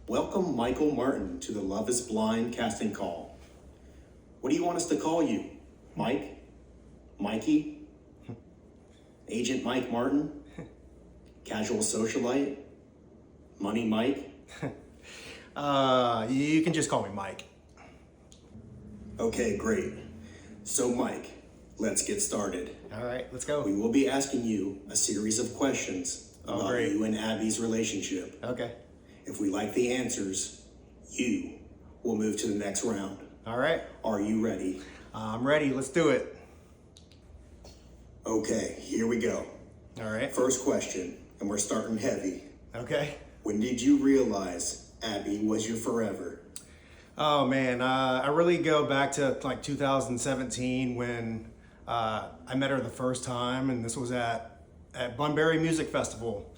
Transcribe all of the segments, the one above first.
Welcome Michael Martin to the Love is Blind casting call. What do you want us to call you? Mike? Mikey? Agent Mike Martin? Casual socialite? Money Mike? You can just call me Mike. Okay, great. So Mike, let's get started. All right, let's go. We will be asking you a series of questions about great. you and Abby's relationship. Okay. If we like the answers, you will move to the next round. All right. Are you ready? I'm ready. Let's do it. Okay, here we go. All right. First question, and we're starting heavy. Okay. When did you realize Abby was your forever? Oh man, I really go back to like 2017 when I met her the first time, and this was at Bunbury Music Festival.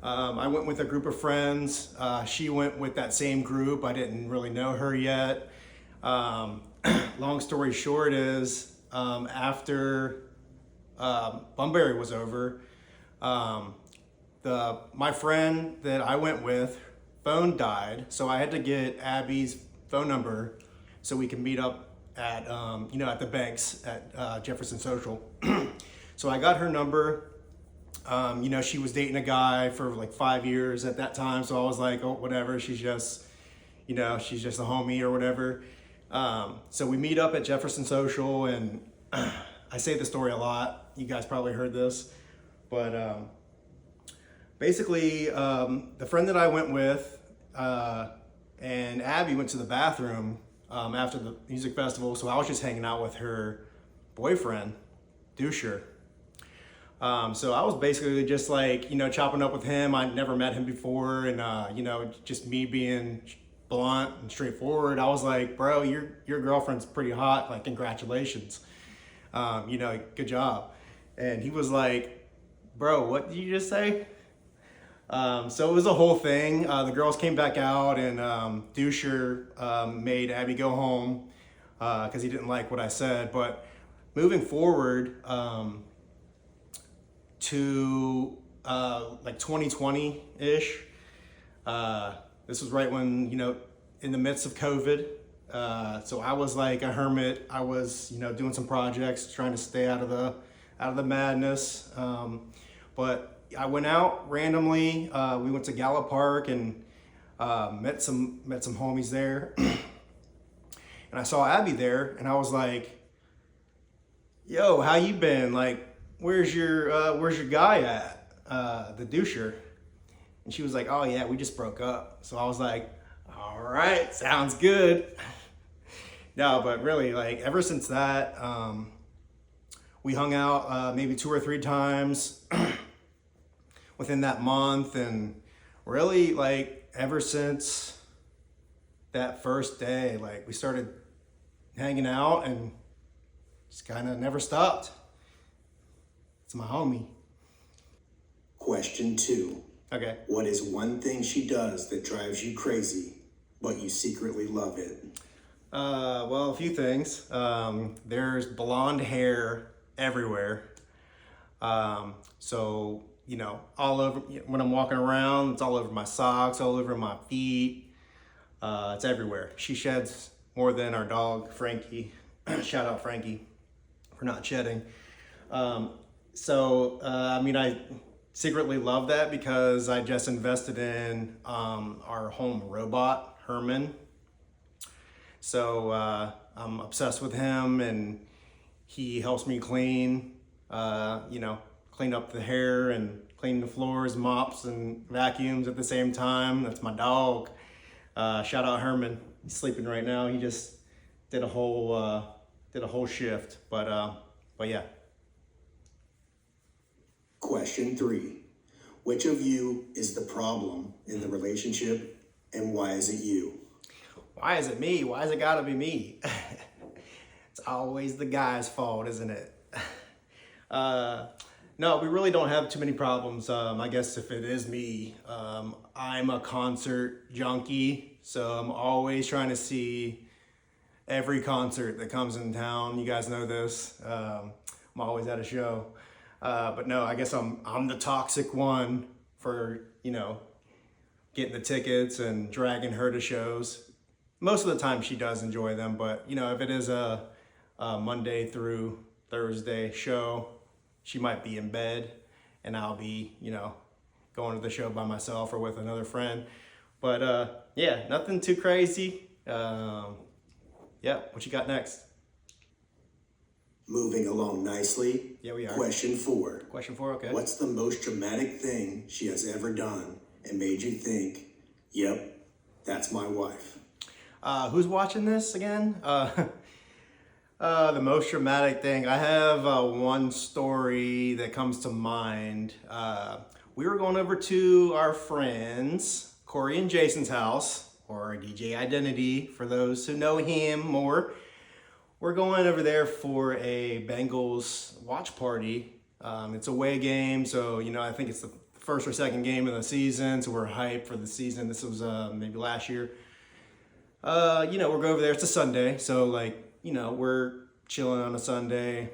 I went with a group of friends. She went with that same group. I didn't really know her yet. Long story short is after Bunbury was over, my friend that I went with, phone died, so I had to get Abby's phone number so we can meet up at at the banks at Jefferson Social. So I got her number. She was dating a guy for like 5 years at that time, so I was like, oh, whatever, she's just a homie or whatever. So we meet up at Jefferson Social, and I say the story a lot. You guys probably heard this, but basically, the friend that I went with and Abby went to the bathroom after the music festival, so I was just hanging out with her boyfriend, Dusher. So I was basically just like, chopping up with him. I'd never met him before, and just me being blunt and straightforward, I was like, bro, your girlfriend's pretty hot, like, congratulations. Good job. And he was like, bro, what did you just say? So it was a whole thing. The girls came back out, and Dusher made Abby go home because he didn't like what I said. But moving forward to like 2020-ish, this was right when, in the midst of COVID. So I was like a hermit. I was, doing some projects, trying to stay out of the madness. But I went out randomly. We went to Gallup Park and met some homies there. And I saw Abby there, and I was like, "Yo, how you been? Like, where's your guy at? The doucher?" And she was like, "Oh yeah, we just broke up." So I was like, "All right, sounds good." No, but really, like, ever since that, we hung out maybe 2 or 3 times within that month, and really, like, ever since that first day, like, we started hanging out and just kind of never stopped. It's my homie. Question 2. Okay. What is one thing she does that drives you crazy, but you secretly love it? Well, a few things. There's blonde hair everywhere. So, all over, when I'm walking around, it's all over my socks, all over my feet. It's everywhere. She sheds more than our dog, Frankie. Shout out Frankie for not shedding. I secretly love that because I just invested in our home robot, Herman. So I'm obsessed with him, and he helps me clean up the hair and clean the floors, mops and vacuums at the same time. That's my dog. Shout out Herman. He's sleeping right now. He just did a whole shift, but yeah. Question 3. Which of you is the problem in the relationship, and why is it you? Why is it me? Why has it gotta be me? It's always the guy's fault, isn't it? No, we really don't have too many problems. I guess if it is me, I'm a concert junkie, so I'm always trying to see every concert that comes in town. You guys know this. I'm always at a show. But no, I guess I'm the toxic one for, getting the tickets and dragging her to shows. Most of the time she does enjoy them, but you know, if it is a Monday through Thursday show, she might be in bed and I'll be, you know, going to the show by myself or with another friend. But yeah, nothing too crazy. Yeah, what you got next? Moving along nicely. Yeah, we are. Question 4. Question 4, okay. What's the most dramatic thing she has ever done and made you think, yep, that's my wife? Who's watching this again? The most dramatic thing. I have one story that comes to mind. We were going over to our friends, Corey and Jason's house, or DJ Identity, for those who know him more. We're going over there for a Bengals watch party. It's a away game, so you know, I think it's the first or second game of the season, so we're hyped for the season. This was maybe last year. You know, we're going over there. It's a Sunday, so like, you know, we're chilling on a Sunday.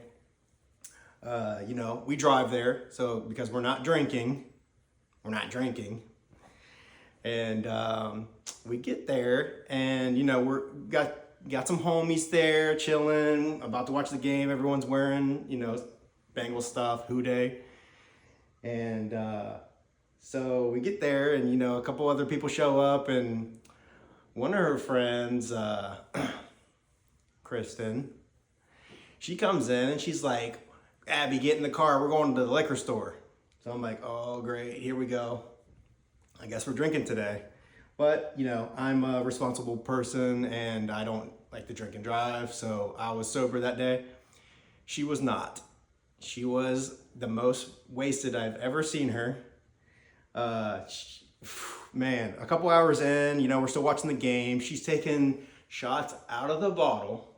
You know, we drive there, so because we're not drinking, and we get there, and you know, we're got some homies there chilling, about to watch the game. Everyone's wearing, you know, Bengals stuff, Who Day. And so we get there, and you know, a couple other people show up, and one of her friends, Kristen, she comes in and she's like, Abby, get in the car, we're going to the liquor store. So I'm like, oh great, here we go. I guess we're drinking today. But, you know, I'm a responsible person and I don't like to drink and drive, so I was sober that day. She was not. She was the most wasted I've ever seen her. Man, a couple hours in, you know, we're still watching the game. She's taking shots out of the bottle.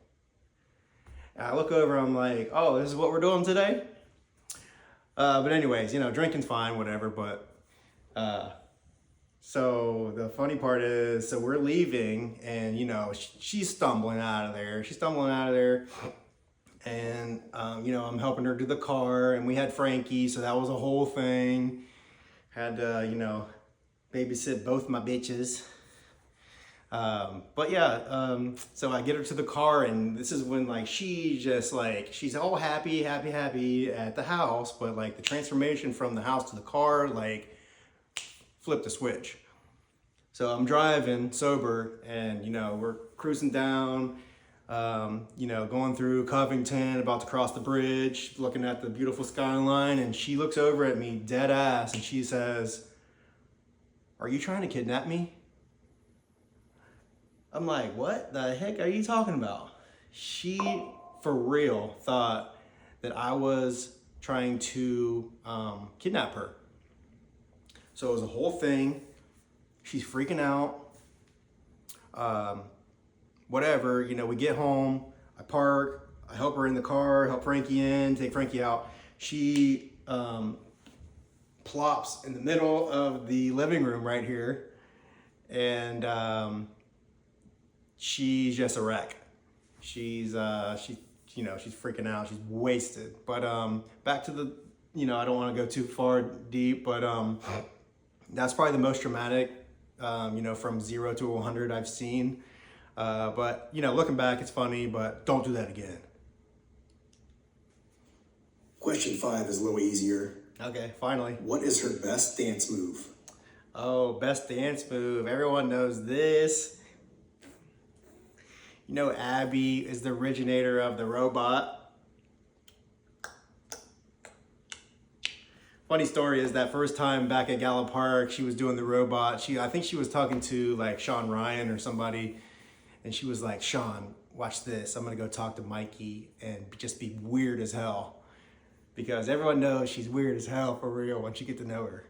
And I look over, I'm like, oh, this is what we're doing today? But anyways, you know, drinking's fine, whatever, but... So the funny part is, so we're leaving and, you know, she's stumbling out of there. And, you know, I'm helping her to the car, and we had Frankie, so that was a whole thing. Had to, you know, babysit both my bitches. But yeah, so I get her to the car, and this is when like she just like, she's all happy at the house, but like the transformation from the house to the car, like flipped a switch. So I'm driving sober, and you know, we're cruising down, you know, going through Covington, about to cross the bridge, looking at the beautiful skyline, and she looks over at me dead ass and she says, "Are you trying to kidnap me?" I'm like, what the heck are you talking about? She, for real, thought that I was trying to kidnap her. So it was a whole thing. She's freaking out. Whatever, you know, we get home, I park, I help her in the car, help Frankie in, take Frankie out. She plops in the middle of the living room right here, and she's just a wreck. She's you know, she's freaking out, she's wasted. But back to the, you know, I don't want to go too far deep, but that's probably the most dramatic, you know, from 0 to 100 I've seen. But, you know, looking back, it's funny, but don't do that again. Question 5 is a little easier. Okay, finally. What is her best dance move? Oh, best dance move. Everyone knows this. You know, Abby is the originator of the robot. Funny story is that first time back at Gallup Park, she was doing the robot. I think she was talking to like Sean Ryan or somebody, and she was like, "Sean, watch this. I'm gonna go talk to Mikey and just be weird as hell." Because everyone knows she's weird as hell for real once you get to know her.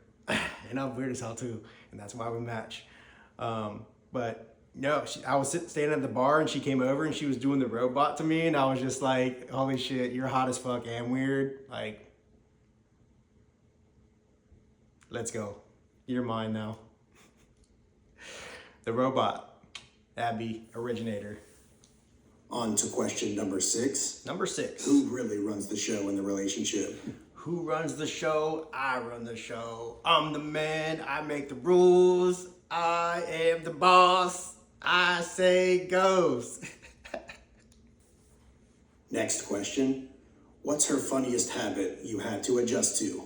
And I'm weird as hell too, and that's why we match. But no, I was standing at the bar and she came over and she was doing the robot to me, and I was just like, holy shit, you're hot as fuck and weird. Like, let's go. You're mine now. The robot, Abby, originator. On to question number 6. Number 6. Who really runs the show in the relationship? Who runs the show? I run the show. I'm the man. I make the rules. I am the boss. I say goes. Next question. What's her funniest habit you had to adjust to?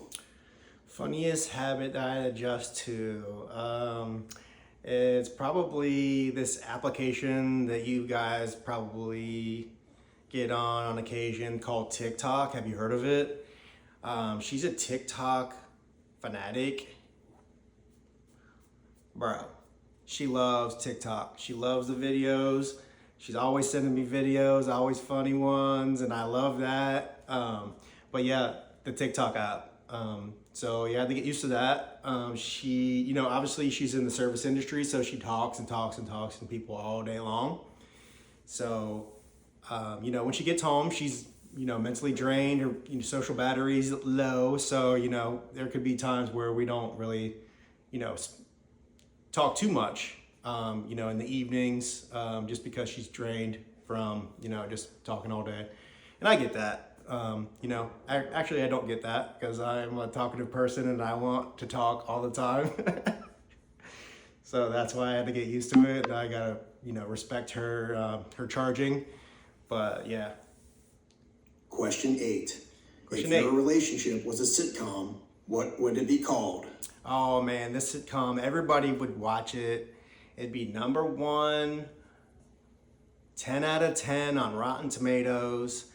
Funniest habit that I adjust to. It's probably this application that you guys probably get on occasion called TikTok. Have you heard of it? She's a TikTok fanatic. Bro, she loves TikTok. She loves the videos. She's always sending me videos, always funny ones, and I love that. But yeah, the TikTok app. So you have to get used to that. She, obviously she's in the service industry, so she talks and talks and talks to people all day long. So, when she gets home, she's, mentally drained, her social battery's low. So, there could be times where we don't really, talk too much, in the evenings, just because she's drained from, just talking all day. And I get that. I don't get that because I'm a talkative person and I want to talk all the time. So that's why I had to get used to it. I gotta, respect her, her charging. But yeah. Question 8. Question If 8. your relationship was a sitcom, what would it be called? Oh man, this sitcom, everybody would watch it. It'd be number 1, 10 out of 10 on Rotten Tomatoes.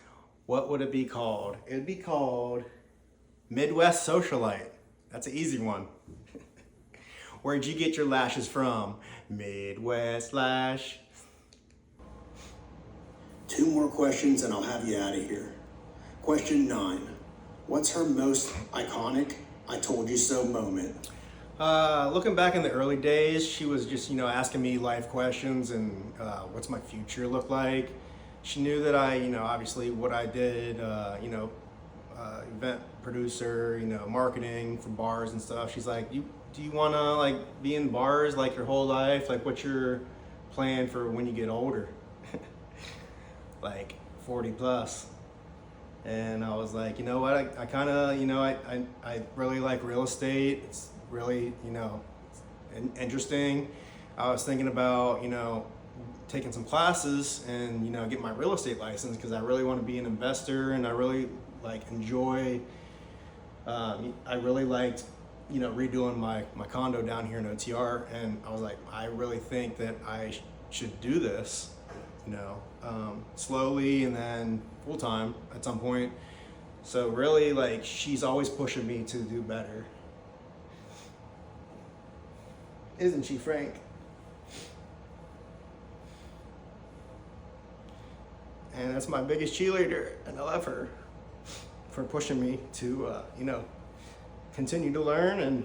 What would it be called? It'd be called Midwest Socialite. That's an easy one. Where'd you get your lashes from? Midwest Lash. 2 more questions and I'll have you out of here. Question 9. What's her most iconic I told you so moment? Looking back in the early days, she was just, asking me life questions and what's my future look like. She knew that I, obviously what I did, event producer, marketing for bars and stuff. She's like, do you want to be in bars your whole life? What's your plan for when you get older? 40 plus. And I was like, you know what? I kind of, I really like real estate. It's really, interesting. I was thinking about, taking some classes and, get my real estate license because I really want to be an investor and I really enjoy, I really liked, redoing my condo down here in OTR. And I was like, I really think that I should do this, slowly and then full time at some point. So really she's always pushing me to do better. Isn't she, Frank? And that's my biggest cheerleader, and I love her for pushing me to, continue to learn. And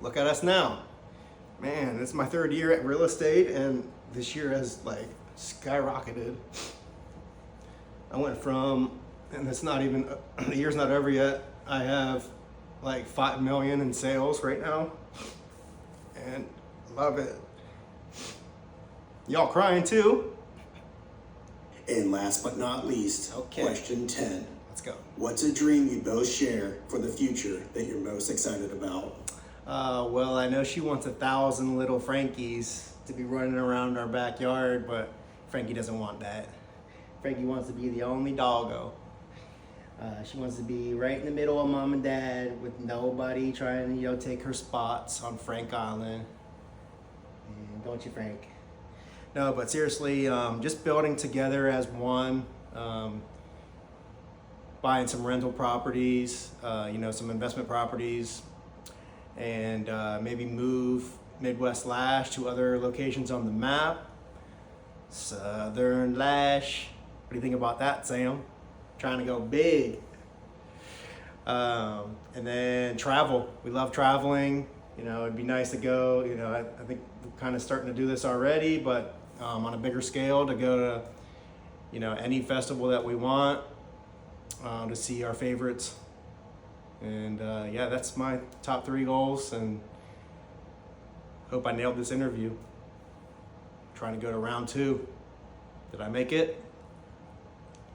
look at us now. Man, it's my 3rd year at real estate, and this year has skyrocketed. I went from, and it's not even, the year's not over yet, I have $5 million in sales right now, and love it. Y'all crying too? And last but not least, Okay. Question 10. Let's go. What's a dream you both share for the future that you're most excited about? Well, I know she wants 1,000 little Frankies to be running around our backyard, but Frankie doesn't want that. Frankie wants to be the only doggo. She wants to be right in the middle of mom and dad with nobody trying to, take her spots on Frank Island. And don't you, Frank? No, but seriously, just building together as one, buying some rental properties, some investment properties, and maybe move Midwest Lash to other locations on the map. Southern Lash. What do you think about that, Sam? Trying to go big. And then travel. We love traveling. It'd be nice to go. I think we're kind of starting to do this already, but on a bigger scale, to go to, any festival that we want, to see our favorites. And that's my top 3 goals, and hope I nailed this interview. Trying to go to round 2. Did I make it?